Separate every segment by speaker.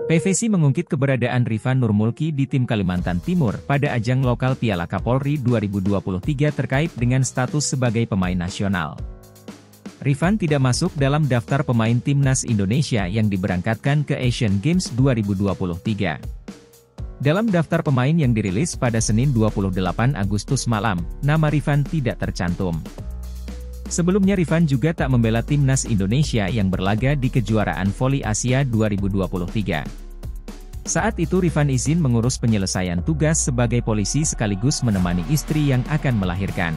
Speaker 1: PVC mengungkit keberadaan Rifan Nurmulki di tim Kalimantan Timur pada ajang lokal Piala Kapolri 2023 terkait dengan status sebagai pemain nasional. Rifan tidak masuk dalam daftar pemain timnas Indonesia yang diberangkatkan ke Asian Games 2023. Dalam daftar pemain yang dirilis pada Senin 28 Agustus malam, nama Rifan tidak tercantum. Sebelumnya Rifan juga tak membela timnas Indonesia yang berlaga di kejuaraan voli Asia 2023. Saat itu Rifan izin mengurus penyelesaian tugas sebagai polisi sekaligus menemani istri yang akan melahirkan.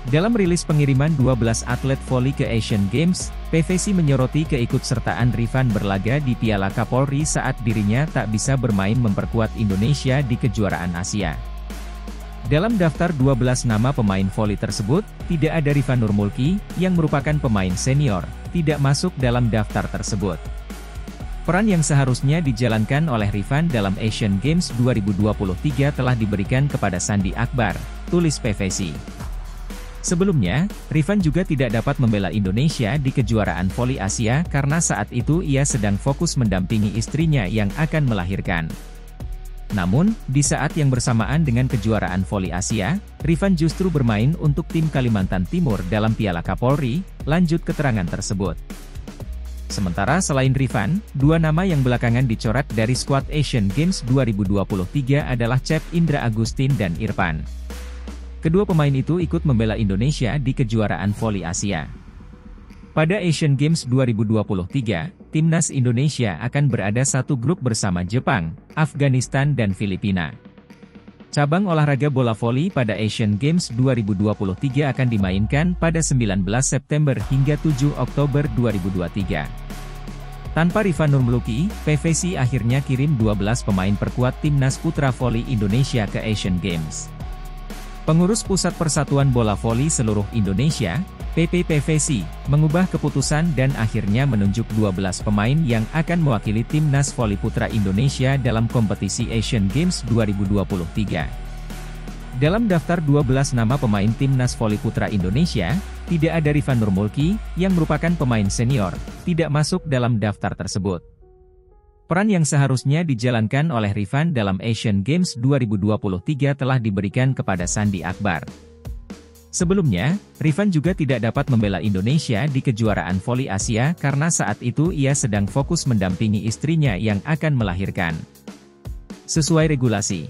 Speaker 1: Dalam rilis pengiriman 12 atlet voli ke Asian Games, PVC menyoroti keikutsertaan Rifan berlaga di Piala Kapolri saat dirinya tak bisa bermain memperkuat Indonesia di kejuaraan Asia. Dalam daftar 12 nama pemain voli tersebut, tidak ada Rifan Nurmulki, yang merupakan pemain senior, tidak masuk dalam daftar tersebut. Peran yang seharusnya dijalankan oleh Rifan dalam Asian Games 2023 telah diberikan kepada Sandi Akbar, tulis PVC. Sebelumnya, Rifan juga tidak dapat membela Indonesia di kejuaraan voli Asia karena saat itu ia sedang fokus mendampingi istrinya yang akan melahirkan. Namun, di saat yang bersamaan dengan kejuaraan voli Asia, Rifan justru bermain untuk tim Kalimantan Timur dalam Piala Kapolri, lanjut keterangan tersebut. Sementara selain Rifan, dua nama yang belakangan dicoret dari skuad Asian Games 2023 adalah Cep Indra Agustin dan Irfan. Kedua pemain itu ikut membela Indonesia di kejuaraan voli Asia. Pada Asian Games 2023, timnas Indonesia akan berada satu grup bersama Jepang, Afghanistan dan Filipina. Cabang olahraga bola voli pada Asian Games 2023 akan dimainkan pada 19 September hingga 7 Oktober 2023. Tanpa Rifan Nurmulki, PVC akhirnya kirim 12 pemain perkuat timnas putra voli Indonesia ke Asian Games. Pengurus Pusat Persatuan Bola Voli Seluruh Indonesia, PPPVC, mengubah keputusan dan akhirnya menunjuk 12 pemain yang akan mewakili timnas voli putra Indonesia dalam kompetisi Asian Games 2023. Dalam daftar 12 nama pemain timnas voli putra Indonesia, tidak ada Rifan Nurmulki, yang merupakan pemain senior, tidak masuk dalam daftar tersebut. Peran yang seharusnya dijalankan oleh Rifan dalam Asian Games 2023 telah diberikan kepada Sandi Akbar. Sebelumnya, Rifan juga tidak dapat membela Indonesia di kejuaraan voli Asia karena saat itu ia sedang fokus mendampingi istrinya yang akan melahirkan. Sesuai regulasi.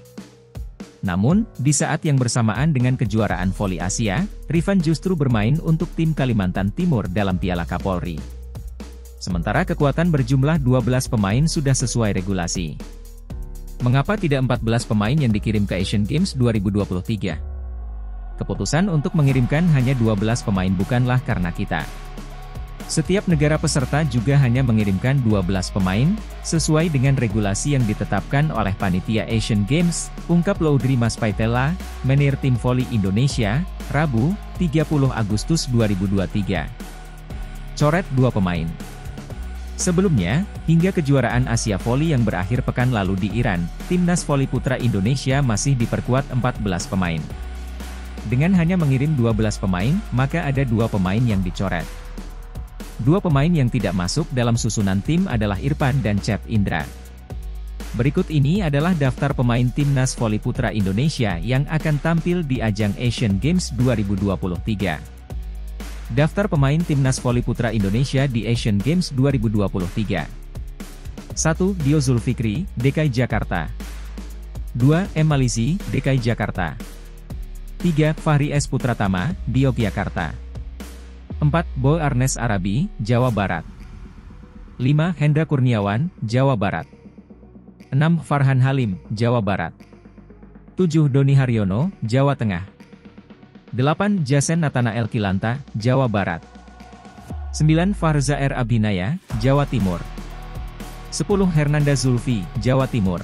Speaker 1: Namun, di saat yang bersamaan dengan kejuaraan voli Asia, Rifan justru bermain untuk tim Kalimantan Timur dalam Piala Kapolri. Sementara kekuatan berjumlah 12 pemain sudah sesuai regulasi. Mengapa tidak 14 pemain yang dikirim ke Asian Games 2023? Keputusan untuk mengirimkan hanya 12 pemain bukanlah karena kita. Setiap negara peserta juga hanya mengirimkan 12 pemain, sesuai dengan regulasi yang ditetapkan oleh Panitia Asian Games, ungkap Laudri Maspaitela, Menir Tim Voli Indonesia, Rabu, 30 Agustus 2023. Coret 2 pemain. Sebelumnya, hingga kejuaraan Asia Voli yang berakhir pekan lalu di Iran, timnas voli putra Indonesia masih diperkuat 14 pemain. Dengan hanya mengirim 12 pemain, maka ada 2 pemain yang dicoret. 2 pemain yang tidak masuk dalam susunan tim adalah Irfan dan Cep Indra. Berikut ini adalah daftar pemain timnas voli putra Indonesia yang akan tampil di ajang Asian Games 2023. Daftar pemain timnas voli putra Indonesia di Asian Games 2023. 1. Dio Zulfikri, DKI Jakarta. 2. M. Malisi, DKI Jakarta. 3. Fahri S. Putratama, di Yogyakarta. 4. Boy Arnes Arabi, Jawa Barat. 5. Hendra Kurniawan, Jawa Barat. 6. Farhan Halim, Jawa Barat. 7. Doni Haryono, Jawa Tengah. 8. Jasen Nathanael Kilanta, Jawa Barat. 9. Farza R. Abhinaya, Jawa Timur. 10. Hernanda Zulfi, Jawa Timur.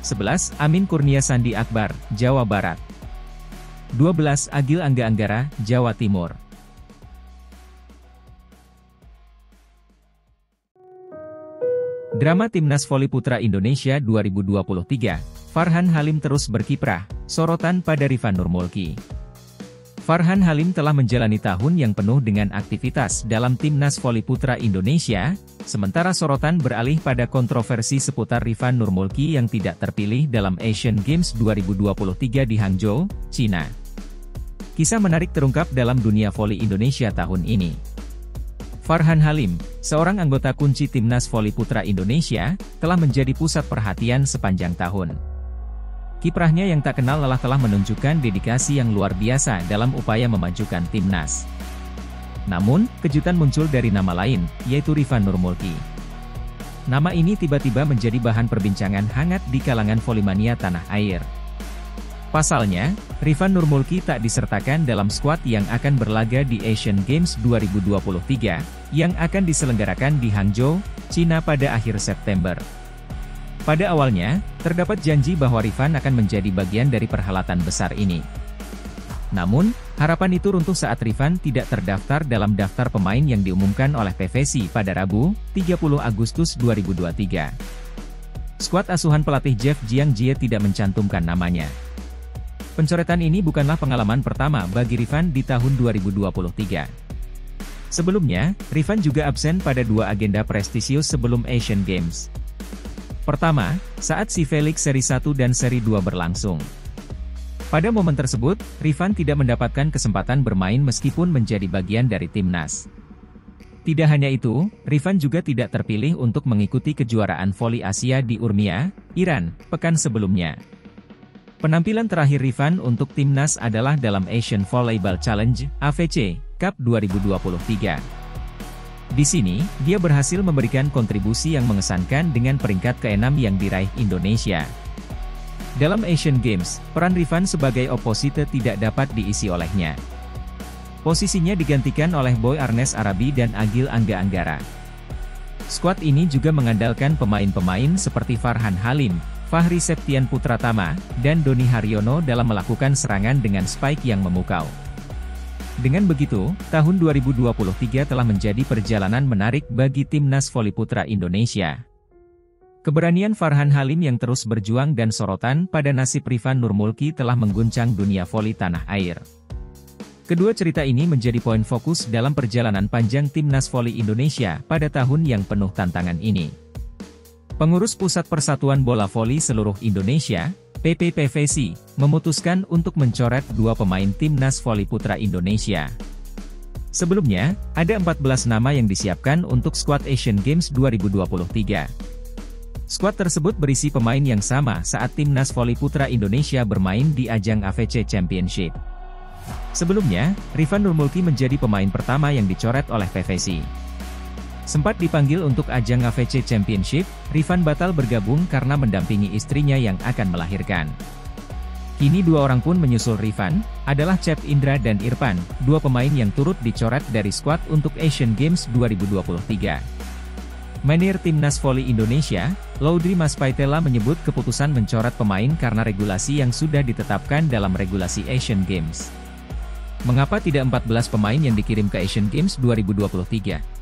Speaker 1: 11. Amin Kurnia Sandi Akbar, Jawa Barat. 12. Agil Angga Anggara, Jawa Timur. Drama Timnas Voli Putra Indonesia 2023, Farhan Halim terus berkiprah, sorotan pada Rifan Nurmulki. Farhan Halim telah menjalani tahun yang penuh dengan aktivitas dalam Timnas Voli Putra Indonesia, sementara sorotan beralih pada kontroversi seputar Rifan Nurmulki yang tidak terpilih dalam Asian Games 2023 di Hangzhou, China. Kisah menarik terungkap dalam dunia voli Indonesia tahun ini. Farhan Halim, seorang anggota kunci Timnas Voli Putra Indonesia, telah menjadi pusat perhatian sepanjang tahun. Kiprahnya yang tak kenal lelah telah menunjukkan dedikasi yang luar biasa dalam upaya memajukan timnas. Namun, kejutan muncul dari nama lain, yaitu Rifan Nurmulki. Nama ini tiba-tiba menjadi bahan perbincangan hangat di kalangan volimania tanah air. Pasalnya, Rifan Nurmulki tak disertakan dalam skuad yang akan berlaga di Asian Games 2023, yang akan diselenggarakan di Hangzhou, China pada akhir September. Pada awalnya, terdapat janji bahwa Rifan akan menjadi bagian dari perhelatan besar ini. Namun, harapan itu runtuh saat Rifan tidak terdaftar dalam daftar pemain yang diumumkan oleh PVC pada Rabu, 30 Agustus 2023. Skuad asuhan pelatih Jeff Jiang-jie tidak mencantumkan namanya. Pencoretan ini bukanlah pengalaman pertama bagi Rifan di tahun 2023. Sebelumnya, Rifan juga absen pada dua agenda prestisius sebelum Asian Games. Pertama, saat SEA Felix Seri 1 dan Seri 2 berlangsung. Pada momen tersebut, Rifan tidak mendapatkan kesempatan bermain meskipun menjadi bagian dari timnas. Tidak hanya itu, Rifan juga tidak terpilih untuk mengikuti kejuaraan voli Asia di Urmia, Iran, pekan sebelumnya. Penampilan terakhir Rifan untuk timnas adalah dalam Asian Volleyball Challenge, AVC, Cup 2023. Di sini, dia berhasil memberikan kontribusi yang mengesankan dengan peringkat ke-6 yang diraih Indonesia. Dalam Asian Games, peran Rifan sebagai oposite tidak dapat diisi olehnya. Posisinya digantikan oleh Boy Arnes Arabi dan Agil Angga Anggara. Skuad ini juga mengandalkan pemain-pemain seperti Farhan Halim, Fahri Septian Putratama, dan Doni Haryono dalam melakukan serangan dengan spike yang memukau. Dengan begitu, tahun 2023 telah menjadi perjalanan menarik bagi Timnas Voli Putra Indonesia. Keberanian Farhan Halim yang terus berjuang dan sorotan pada nasib Rifan Nurmulki telah mengguncang dunia voli tanah air. Kedua cerita ini menjadi poin fokus dalam perjalanan panjang Timnas Voli Indonesia pada tahun yang penuh tantangan ini. Pengurus Pusat Persatuan Bola Voli Seluruh Indonesia, PPPVC, memutuskan untuk mencoret dua pemain Timnas Voli Putra Indonesia. Sebelumnya, ada 14 nama yang disiapkan untuk skuad Asian Games 2023. Skuad tersebut berisi pemain yang sama saat Timnas Voli Putra Indonesia bermain di ajang AVC Championship. Sebelumnya, Rifan Nurmulki menjadi pemain pertama yang dicoret oleh PVC. Sempat dipanggil untuk ajang AVC Championship, Rifan batal bergabung karena mendampingi istrinya yang akan melahirkan. Kini dua orang pun menyusul Rifan, adalah Cep Indra dan Irfan, dua pemain yang turut dicoret dari skuad untuk Asian Games 2023. Manajer Timnas Voli Indonesia, Laudri Maspaitela menyebut keputusan mencoret pemain karena regulasi yang sudah ditetapkan dalam regulasi Asian Games. Mengapa tidak 14 pemain yang dikirim ke Asian Games 2023?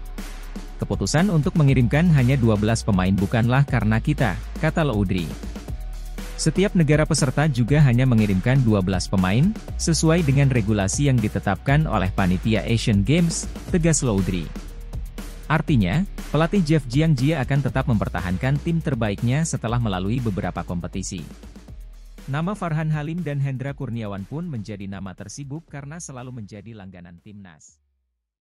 Speaker 1: Keputusan untuk mengirimkan hanya 12 pemain bukanlah karena kita, kata Laudri. Setiap negara peserta juga hanya mengirimkan 12 pemain, sesuai dengan regulasi yang ditetapkan oleh Panitia Asian Games, tegas Laudri. Artinya, pelatih Jeff Jiang-jie akan tetap mempertahankan tim terbaiknya setelah melalui beberapa kompetisi. Nama Farhan Halim dan Hendra Kurniawan pun menjadi nama tersibuk karena selalu menjadi langganan timnas.